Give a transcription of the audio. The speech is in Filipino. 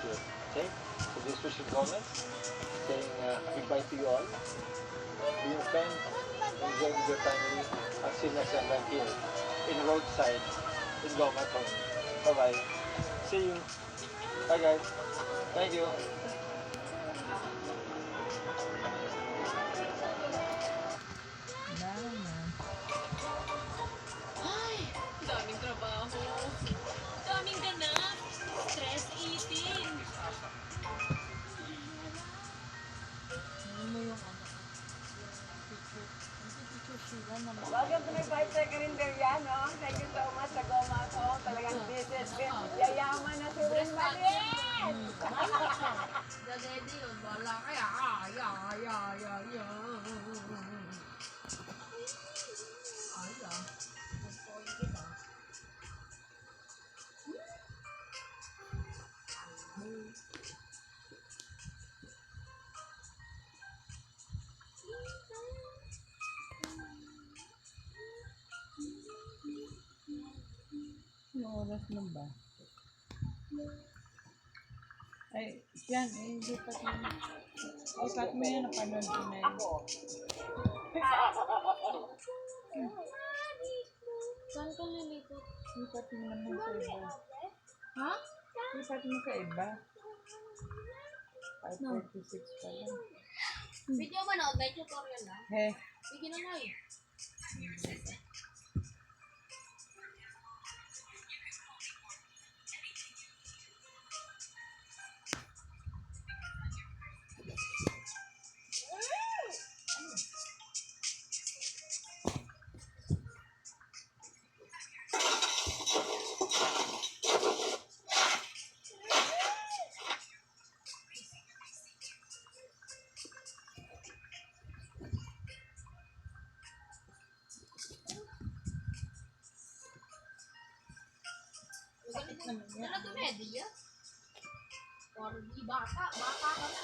you. Okay? So this was your comments saying goodbye to you all. Be your friends, enjoy with your family. I'll see you next time right here in Roadside in Gomaton. Bye-bye. See you. Bye guys. Thank you. Ay, daming trabaho. Daming ganap. Stress eating. Welcome to my five-star karinderya, no? Thank you so much sa goma ko. Talagang business. Yayaman na si Win Malin! Dadedi yun, wala kaya. Anong oras na ba? Ay, yan, hindi pa ito. Ipat mo yan, napanood ko na yun. Saan ka nalipot? Ipat mo naman sa iba. Ha? Ipat mo sa iba. 5:46 pa lang. Video ba na? May tutorial na? He, Sige na nga eh. Ano to, Media? Or di bata? Bata ka na.